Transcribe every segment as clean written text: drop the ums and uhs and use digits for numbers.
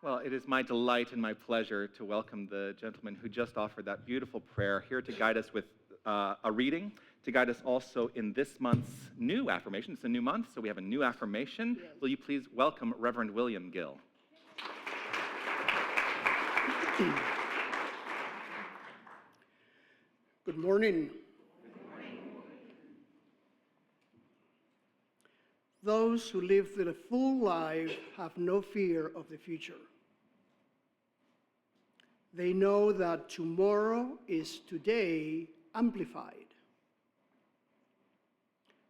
Well, it is my delight and my pleasure to welcome the gentleman who just offered that beautiful prayer here to guide us with a reading, to guide us also in this month's new affirmation. It's a new month, so we have a new affirmation. Yes. Will you please welcome Reverend William Gill? Good morning. Those who live the full life have no fear of the future. They know that tomorrow is today amplified.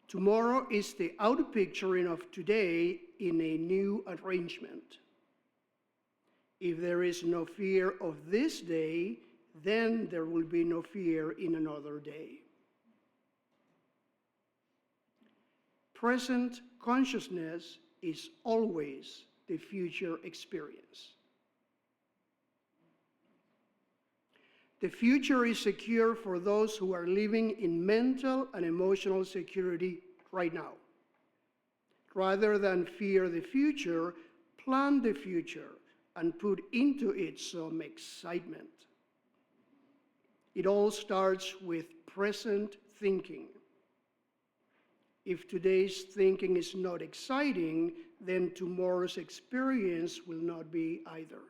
Tomorrow is the outpicturing of today in a new arrangement. If there is no fear of this day, then there will be no fear in another day. Present consciousness is always the future experience. The future is secure for those who are living in mental and emotional security right now. Rather than fear the future, plan the future and put into it some excitement. It all starts with present thinking. If today's thinking is not exciting, then tomorrow's experience will not be either.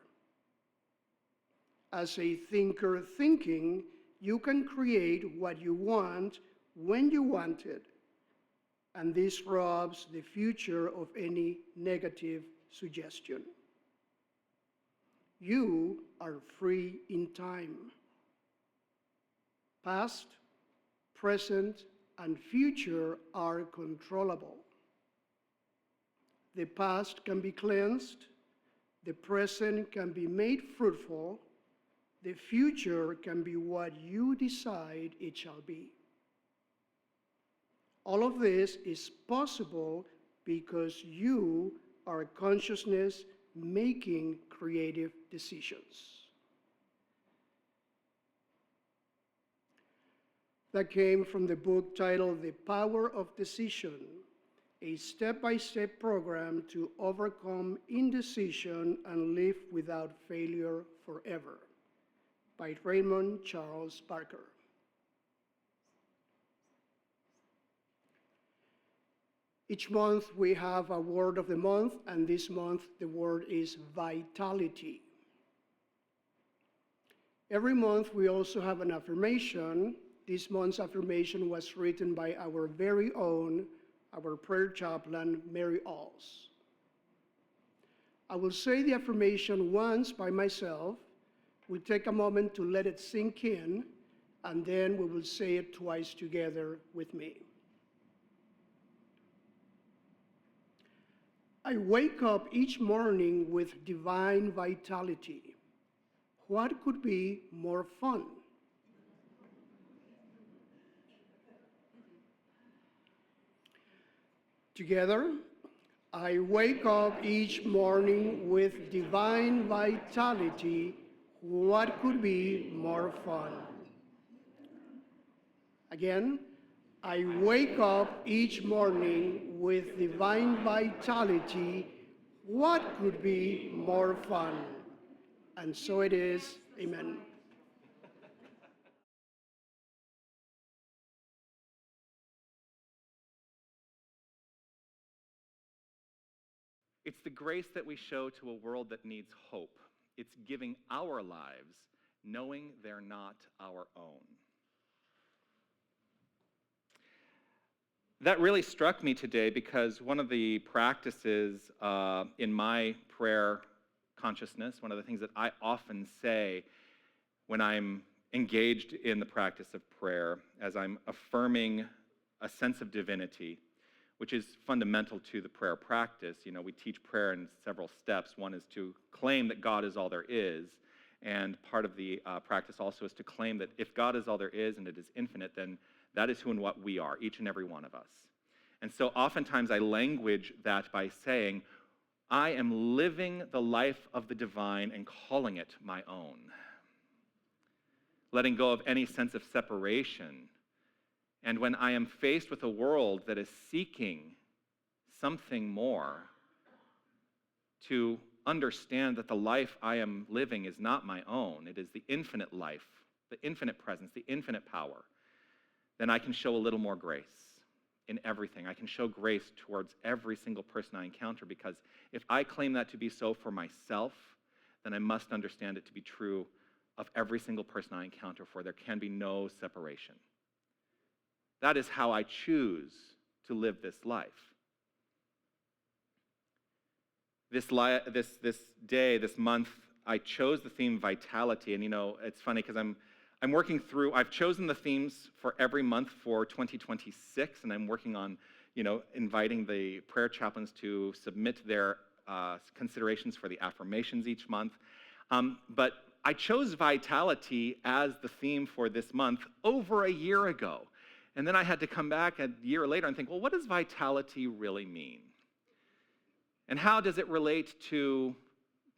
As a thinker thinking, you can create what you want when you want it, and this robs the future of any negative suggestion. You are free in time. Past, present, and future are controllable. The past can be cleansed, the present can be made fruitful, the future can be what you decide it shall be. All of this is possible because you are consciousness making creative decisions. That came from the book titled The Power of Decision, a step-by-step program to overcome indecision and live without failure forever, by Raymond Charles Barker. Each month we have a word of the month, and this month the word is vitality. Every month we also have an affirmation. This month's affirmation was written by our very own, our prayer chaplain, Mary Alls. I will say the affirmation once by myself. We'll take a moment to let it sink in, and then we will say it twice together with me. I wake up each morning with divine vitality. What could be more fun? Together, I wake up each morning with divine vitality. What could be more fun? Again, I wake up each morning with divine vitality. What could be more fun? And so it is. Amen. It's the grace that we show to a world that needs hope. It's giving our lives, knowing they're not our own. That really struck me today because one of the practices in my prayer consciousness, one of the things that I often say when I'm engaged in the practice of prayer, as I'm affirming a sense of divinity, which is fundamental to the prayer practice. You know, we teach prayer in several steps. One is to claim that God is all there is, and part of the practice also is to claim that if God is all there is and it is infinite, then that is who and what we are, each and every one of us. And so oftentimes I language that by saying, I am living the life of the divine and calling it my own. Letting go of any sense of separation. And when I am faced with a world that is seeking something more, to understand that the life I am living is not my own, it is the infinite life, the infinite presence, the infinite power, then I can show a little more grace in everything. I can show grace towards every single person I encounter, because if I claim that to be so for myself, then I must understand it to be true of every single person I encounter, for there can be no separation. That is how I choose to live this life. This day, this month, I chose the theme vitality, and it's funny because I'm working through, I've chosen the themes for every month for 2026, and I'm working on, inviting the prayer chaplains to submit their considerations for the affirmations each month. But I chose vitality as the theme for this month over a year ago. And then I had to come back a year later and think, well, what does vitality really mean? And how does it relate to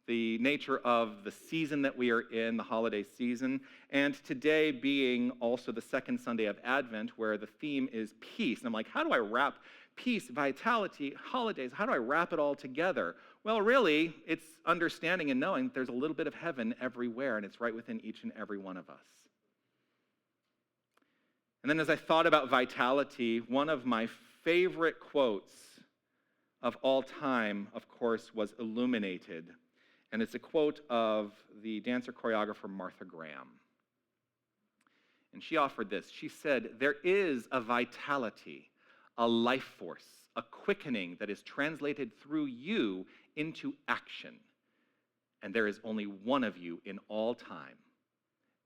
the nature of the season that we are in, the holiday season, and today being also the second Sunday of Advent, where the theme is peace. And I'm like, how do I wrap peace, vitality, holidays, how do I wrap it all together? Well, really, it's understanding and knowing there's a little bit of heaven everywhere, and it's right within each and every one of us. And then as I thought about vitality, one of my favorite quotes of all time, of course, was Illuminated. And it's a quote of the dancer choreographer Martha Graham. And she offered this. She said, "There is a vitality, a life force, a quickening that is translated through you into action. And there is only one of you in all time.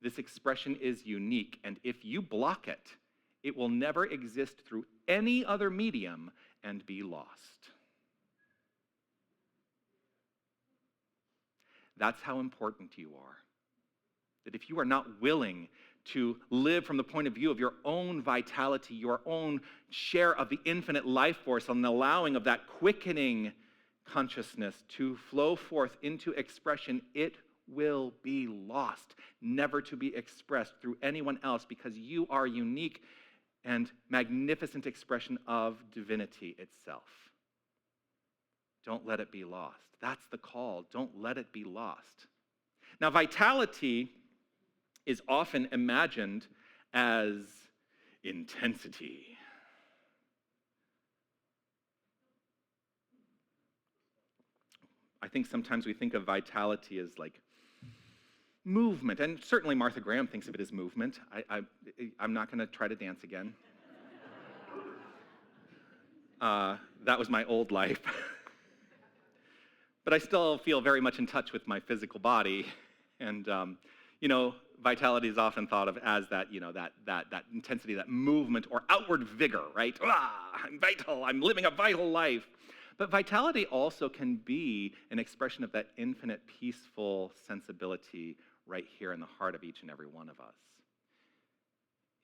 This expression is unique, and if you block it, it will never exist through any other medium and be lost." That's how important you are. That if you are not willing to live from the point of view of your own vitality, your own share of the infinite life force, and the allowing of that quickening consciousness to flow forth into expression, it will be lost, never to be expressed through anyone else, because you are a unique and magnificent expression of divinity itself. Don't let it be lost. That's the call. Don't let it be lost. Now, vitality is often imagined as intensity. I think sometimes we think of vitality as like movement, and certainly Martha Graham thinks of it as movement. I'm not going to try to dance again. That was my old life. But I still feel very much in touch with my physical body, and vitality is often thought of as that, that intensity, that movement or outward vigor, right? I'm vital. I'm living a vital life. But vitality also can be an expression of that infinite, peaceful sensibility right here in the heart of each and every one of us.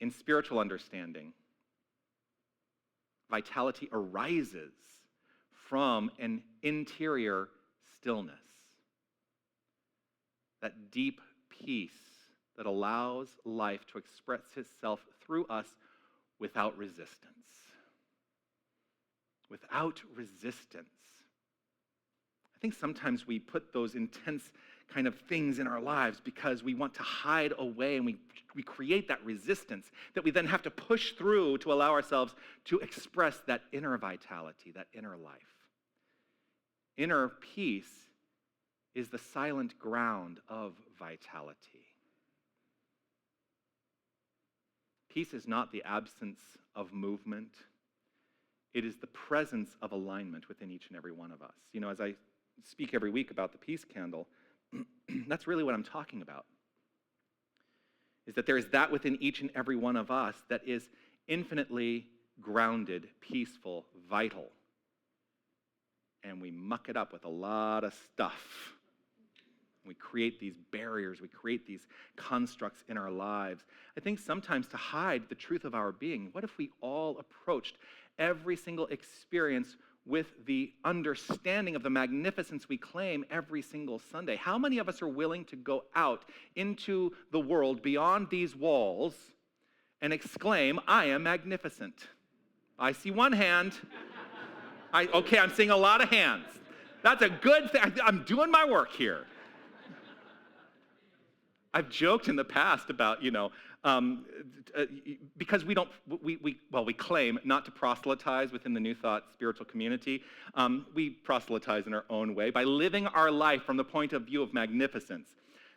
In spiritual understanding, vitality arises from an interior stillness, that deep peace that allows life to express itself through us without resistance. Without resistance. I think sometimes we put those intense kind of things in our lives because we want to hide away, and we create that resistance that we then have to push through to allow ourselves to express that inner vitality, that inner life. Inner peace is the silent ground of vitality. Peace is not the absence of movement. It is the presence of alignment within each and every one of us. As I speak every week about the peace candle, that's really what I'm talking about. Is that there is that within each and every one of us that is infinitely grounded, peaceful, vital. And we muck it up with a lot of stuff. We create these barriers, we create these constructs in our lives. I think sometimes to hide the truth of our being, what if we all approached every single experience with the understanding of the magnificence we claim every single Sunday? How many of us are willing to go out into the world beyond these walls and exclaim, "I am magnificent"? I see one hand. I'm seeing a lot of hands. That's a good thing. I'm doing my work here. I've joked in the past about, because we claim not to proselytize within the New Thought spiritual community. We proselytize in our own way by living our life from the point of view of magnificence.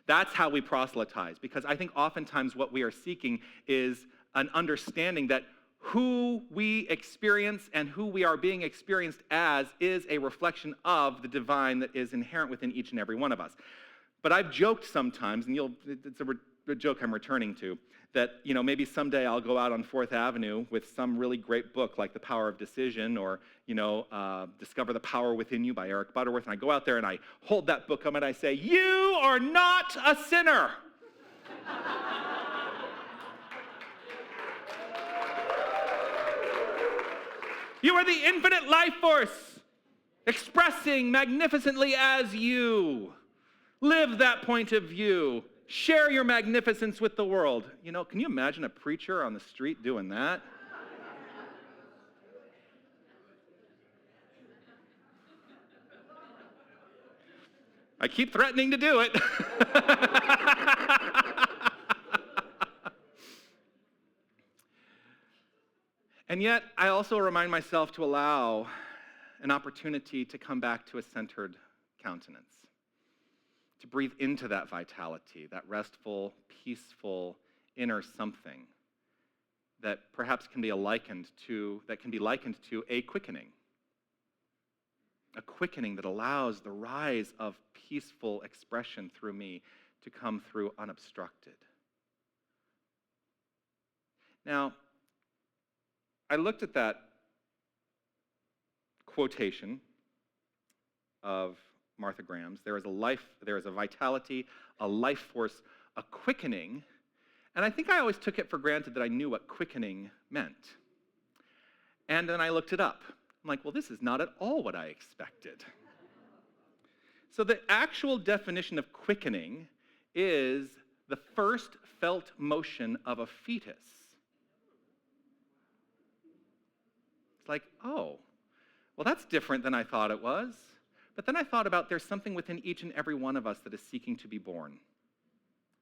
That's how we proselytize, because I think oftentimes what we are seeking is an understanding that who we experience and who we are being experienced as is a reflection of the divine that is inherent within each and every one of us. But I've joked sometimes, and it's a joke I'm returning to, that maybe someday I'll go out on 4th Avenue with some really great book like The Power of Decision or Discover the Power Within You by Eric Butterworth, and I go out there and I hold that book up and I say, "You are not a sinner." You are the infinite life force, expressing magnificently as you. Live that point of view. Share your magnificence with the world. Can you imagine a preacher on the street doing that? I keep threatening to do it. And yet, I also remind myself to allow an opportunity to come back to a centered countenance, to breathe into that vitality, that restful, peaceful inner something that perhaps can be likened to a quickening that allows the rise of peaceful expression through me to come through unobstructed. Now, I looked at that quotation of Martha Graham's. There is a vitality, a life force, a quickening, and I think I always took it for granted that I knew what quickening meant. And then I looked it up. I'm like, well, this is not at all what I expected. So the actual definition of quickening is the first felt motion of a fetus. It's like, oh, well, that's different than I thought it was. But then I thought about there's something within each and every one of us that is seeking to be born.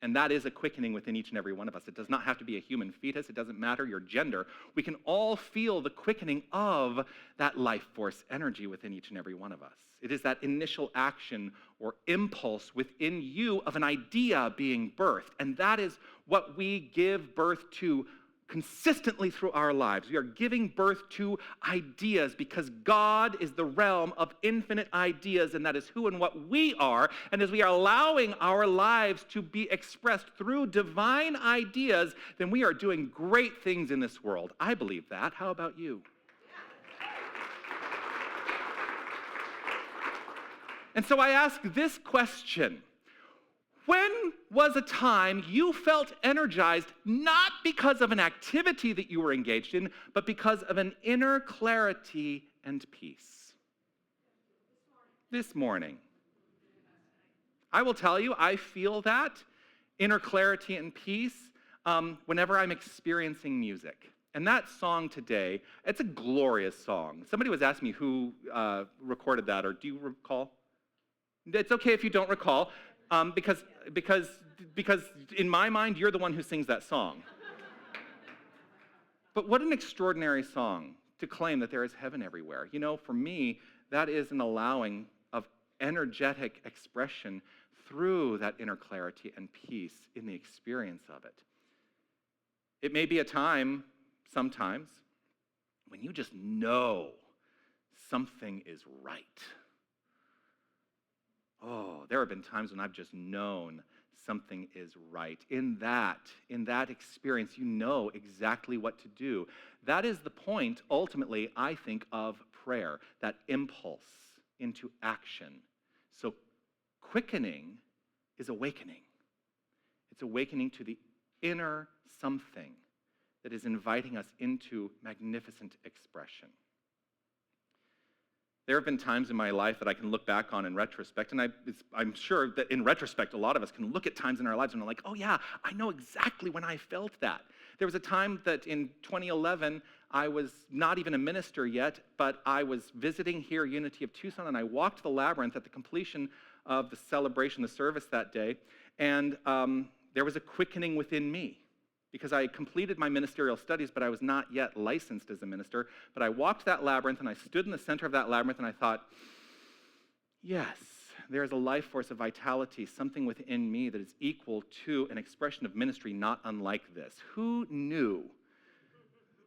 And that is a quickening within each and every one of us. It does not have to be a human fetus. It doesn't matter your gender. We can all feel the quickening of that life force energy within each and every one of us. It is that initial action or impulse within you of an idea being birthed. And that is what we give birth to consistently through our lives. We are giving birth to ideas because God is the realm of infinite ideas, and that is who and what we are. And as we are allowing our lives to be expressed through divine ideas, then we are doing great things in this world. I believe that. How about you? And so I ask this question. When was a time you felt energized not because of an activity that you were engaged in, but because of an inner clarity and peace? This morning. I will tell you, I feel that inner clarity and peace whenever I'm experiencing music. And that song today, it's a glorious song. Somebody was asking me who recorded that, or do you recall? It's okay if you don't recall. Because in my mind, you're the one who sings that song. But what an extraordinary song to claim that there is heaven everywhere. For me, that is an allowing of energetic expression through that inner clarity and peace in the experience of it. It may be a time, sometimes, when you just know something is right. Oh, there have been times when I've just known something is right. In that experience, you know exactly what to do. That is the point, ultimately, I think, of prayer, that impulse into action. So quickening is awakening. It's awakening to the inner something that is inviting us into magnificent expression. There have been times in my life that I can look back on in retrospect, and I'm sure that in retrospect, a lot of us can look at times in our lives and are like, oh yeah, I know exactly when I felt that. There was a time that in 2011, I was not even a minister yet, but I was visiting here, Unity of Tucson, and I walked the labyrinth at the completion of the celebration, the service that day, and there was a quickening within me because I completed my ministerial studies, but I was not yet licensed as a minister. But I walked that labyrinth, and I stood in the center of that labyrinth, and I thought, yes, there is a life force of vitality, something within me that is equal to an expression of ministry not unlike this. Who knew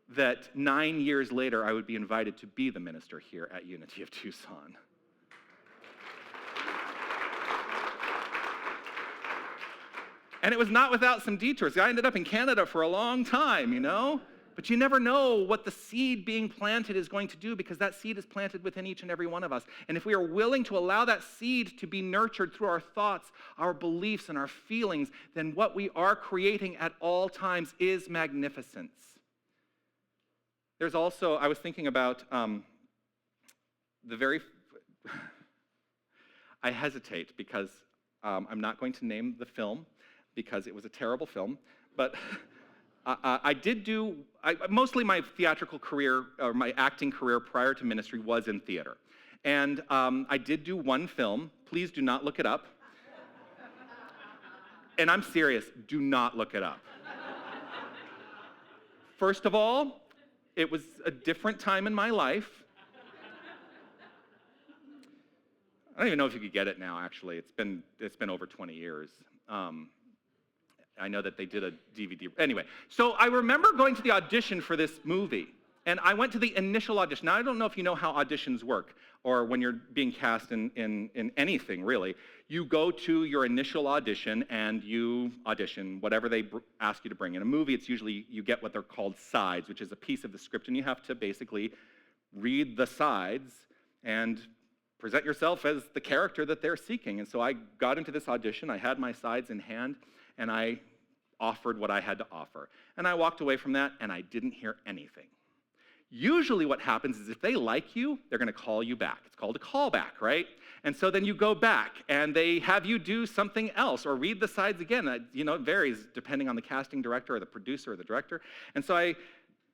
that 9 years later I would be invited to be the minister here at Unity of Tucson? And it was not without some detours. I ended up in Canada for a long time, But you never know what the seed being planted is going to do, because that seed is planted within each and every one of us. And if we are willing to allow that seed to be nurtured through our thoughts, our beliefs, and our feelings, then what we are creating at all times is magnificence. There's also, I was thinking about I hesitate because I'm not going to name the film because it was a terrible film, but I did do, mostly my theatrical career, or my acting career prior to ministry was in theater. And I did do one film. Please do not look it up. And I'm serious, do not look it up. First of all, it was a different time in my life. I don't even know if you could get it now, actually. It's been over 20 years. I know that they did a DVD. Anyway, so I remember going to the audition for this movie, and I went to the initial audition. Now, I don't know if you know how auditions work, or when you're being cast in anything, really. You go to your initial audition, and you audition whatever they ask you to bring. In a movie, it's usually you get what they're called sides, which is a piece of the script, and you have to basically read the sides and present yourself as the character that they're seeking. And so I got into this audition. I had my sides in hand, and I offered what I had to offer. And I walked away from that, and I didn't hear anything. Usually what happens is if they like you, they're going to call you back. It's called a callback, right? And so then you go back, and they have you do something else or read the sides again. It varies depending on the casting director or the producer or the director. And so I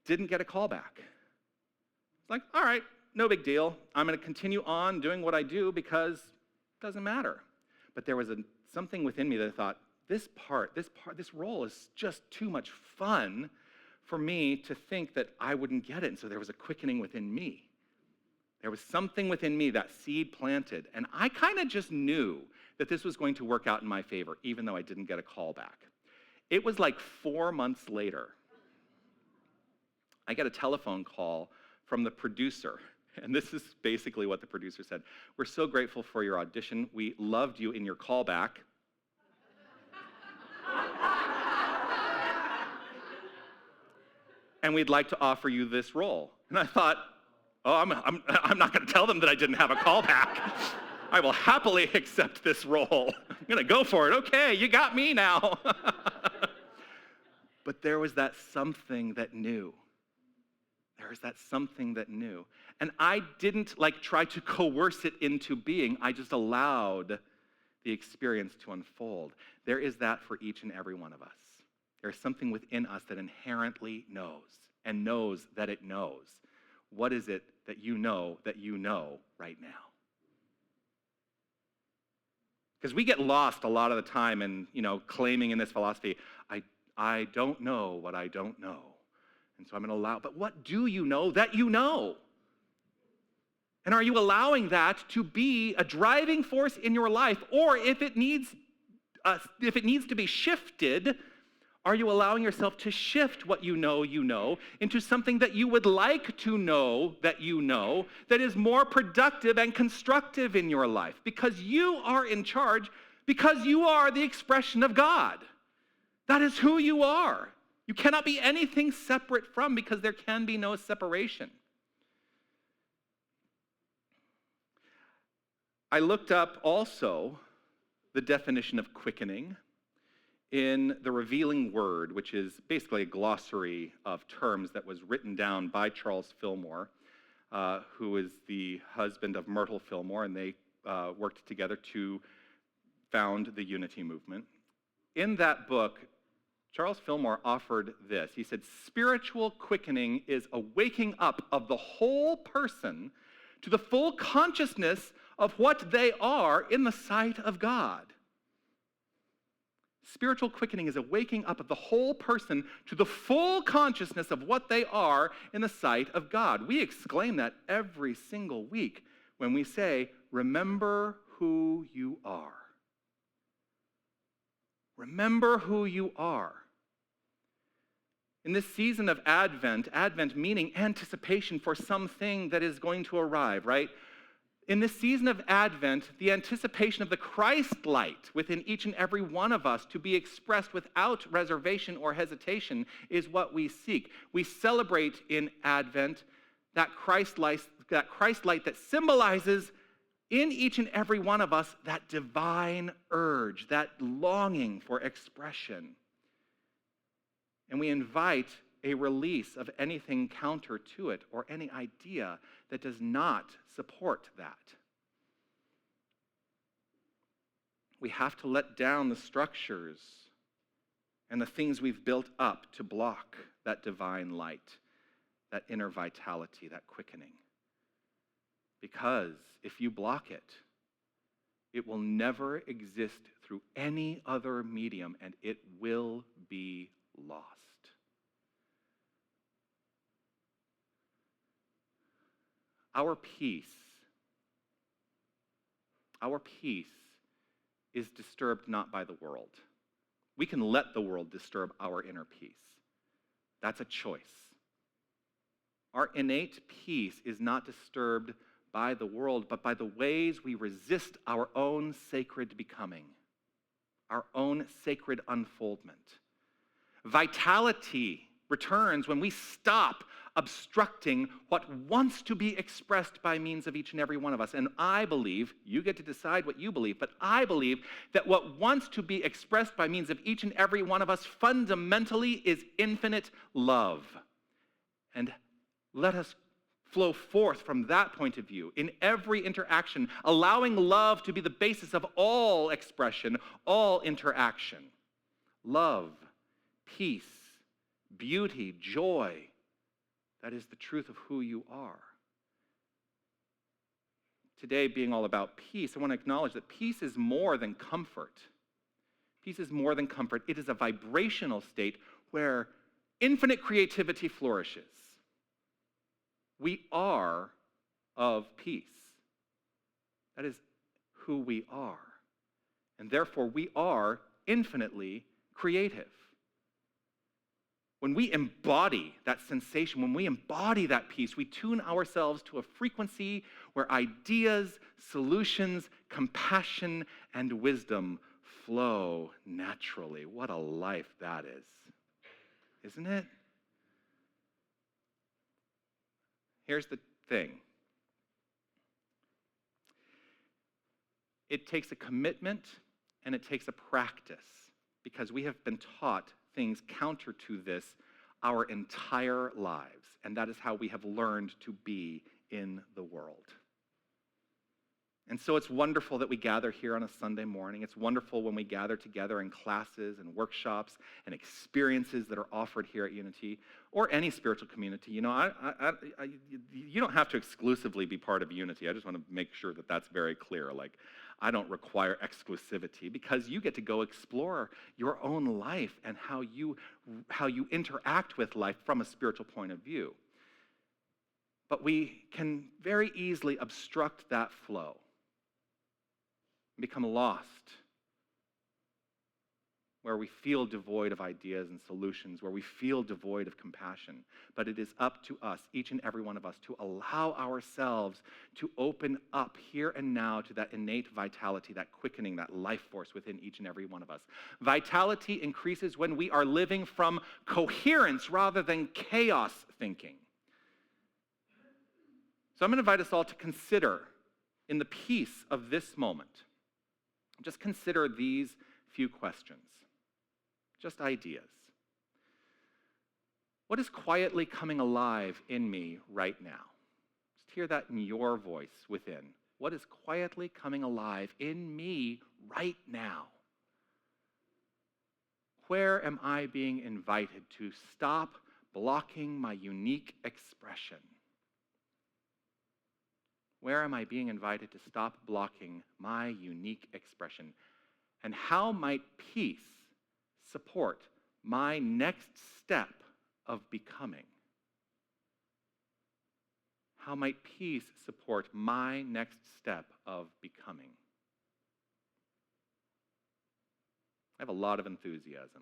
didn't get a callback. It's like, all right, no big deal. I'm going to continue on doing what I do because it doesn't matter. But there was something within me that I thought, this role is just too much fun for me to think that I wouldn't get it. And so there was a quickening within me. There was something within me, that seed planted. And I kind of just knew that this was going to work out in my favor, even though I didn't get a call back. It was like 4 months later. I get a telephone call from the producer. And this is basically what the producer said. We're so grateful for your audition. We loved you in your callback. And we'd like to offer you this role. And I thought, oh, I'm not going to tell them that I didn't have a callback. I will happily accept this role. I'm going to go for it. Okay, you got me now. But there was that something that knew. There was that something that knew. And I didn't try to coerce it into being. I just allowed the experience to unfold. There is that for each and every one of us. There's something within us that inherently knows and knows that it knows. What is it that you know right now? Because we get lost a lot of the time in, claiming in this philosophy, I don't know what I don't know. And so I'm going to allow, but what do you know that you know? And are you allowing that to be a driving force in your life? Or if it needs to be shifted, are you allowing yourself to shift what you know into something that you would like to know that is more productive and constructive in your life? Because you are in charge, because you are the expression of God. That is who you are. You cannot be anything separate from, because there can be no separation. I looked up also the definition of quickening in the Revealing Word, which is basically a glossary of terms that was written down by Charles Fillmore, who is the husband of Myrtle Fillmore, and they worked together to found the Unity movement. In that book, Charles Fillmore offered this. He said, spiritual quickening is a waking up of the whole person to the full consciousness of what they are in the sight of God. Spiritual quickening is a waking up of the whole person to the full consciousness of what they are in the sight of God. We exclaim that every single week when we say, remember who you are. Remember who you are. In this season of Advent meaning anticipation for something that is going to arrive, right? In this season of Advent, the anticipation of the Christ light within each and every one of us to be expressed without reservation or hesitation is what we seek. We celebrate in Advent that Christ light that symbolizes in each and every one of us that divine urge, that longing for expression. And we invite a release of anything counter to it or any idea that does not support that. We have to let down the structures and the things we've built up to block that divine light, that inner vitality, that quickening. Because if you block it, it will never exist through any other medium, and it will be lost. Our peace is disturbed not by the world. We can let the world disturb our inner peace. That's a choice. Our innate peace is not disturbed by the world, but by the ways we resist our own sacred becoming, our own sacred unfoldment. Vitality returns when we stop obstructing what wants to be expressed by means of each and every one of us. And I believe, you get to decide what you believe, but I believe that what wants to be expressed by means of each and every one of us fundamentally is infinite love. And let us flow forth from that point of view in every interaction, allowing love to be the basis of all expression, all interaction. Love, peace, beauty, joy. That is the truth of who you are. Today, being all about peace, I want to acknowledge that peace is more than comfort. Peace is more than comfort. It is a vibrational state where infinite creativity flourishes. We are of peace. That is who we are. And therefore, we are infinitely creative. When we embody that sensation, when we embody that peace, we tune ourselves to a frequency where ideas, solutions, compassion, and wisdom flow naturally. What a life that is, isn't it? Here's the thing. It takes a commitment and it takes a practice, because we have been taught things counter to this our entire lives, and that is how we have learned to be in the world. And so it's wonderful that we gather here on a Sunday morning. It's wonderful when we gather together in classes and workshops and experiences that are offered here at Unity or any spiritual community. You know, you don't have to exclusively be part of Unity. I just want to make sure that that's very clear. Like, I don't require exclusivity, because you get to go explore your own life and how you interact with life from a spiritual point of view. But we can very easily obstruct that flow, become lost, where we feel devoid of ideas and solutions, where we feel devoid of compassion. But it is up to us, each and every one of us, to allow ourselves to open up here and now to that innate vitality, that quickening, that life force within each and every one of us. Vitality increases when we are living from coherence rather than chaos thinking. So I'm going to invite us all to consider, in the peace of this moment, just consider these few questions, just ideas. What is quietly coming alive in me right now? Just hear that in your voice within. What is quietly coming alive in me right now? Where am I being invited to stop blocking my unique expression? Where am I being invited to stop blocking my unique expression? And how might peace support my next step of becoming? How might peace support my next step of becoming? I have a lot of enthusiasm.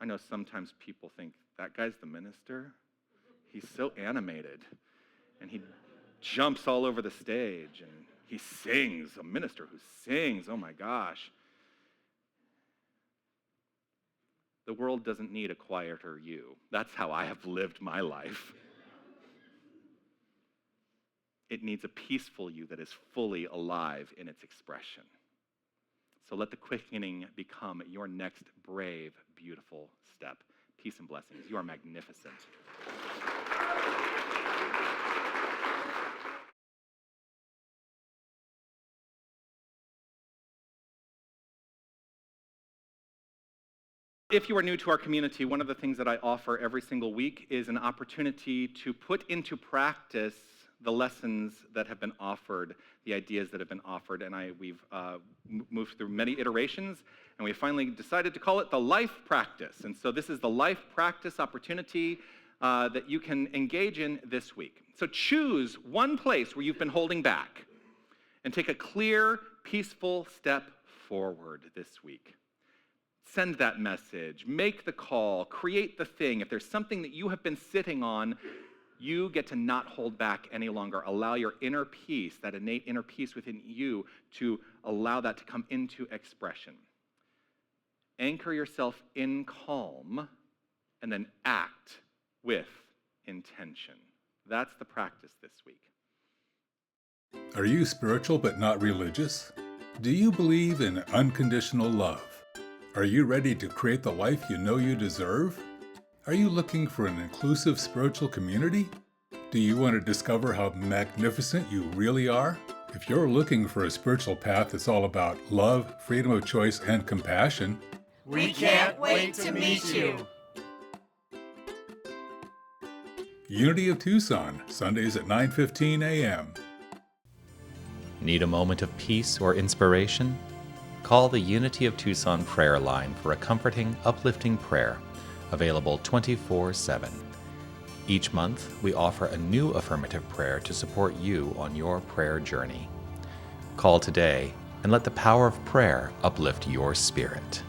I know sometimes people think, that guy's the minister? He's so animated, and he jumps all over the stage, and he sings, a minister who sings, oh my gosh. The world doesn't need a quieter you. That's how I have lived my life. It needs a peaceful you that is fully alive in its expression. So let the quickening become your next brave, beautiful step. Peace and blessings. You are magnificent. If you are new to our community, one of the things that I offer every single week is an opportunity to put into practice the lessons that have been offered, the ideas that have been offered, and we've moved through many iterations, and we finally decided to call it the life practice. And so this is the life practice opportunity that you can engage in this week. So choose one place where you've been holding back and take a clear, peaceful step forward this week. Send that message, make the call, create the thing. If there's something that you have been sitting on, you get to not hold back any longer. Allow your inner peace, that innate inner peace within you, to allow that to come into expression. Anchor yourself in calm and then act with intention. That's the practice this week. Are you spiritual but not religious? Do you believe in unconditional love? Are you ready to create the life you know you deserve? Are you looking for an inclusive spiritual community? Do you want to discover how magnificent you really are? If you're looking for a spiritual path that's all about love, freedom of choice, and compassion, we can't wait to meet you. Unity of Tucson, Sundays at 9:15 a.m. Need a moment of peace or inspiration? Call the Unity of Tucson prayer line for a comforting, uplifting prayer, available 24/7. Each month, we offer a new affirmative prayer to support you on your prayer journey. Call today and let the power of prayer uplift your spirit.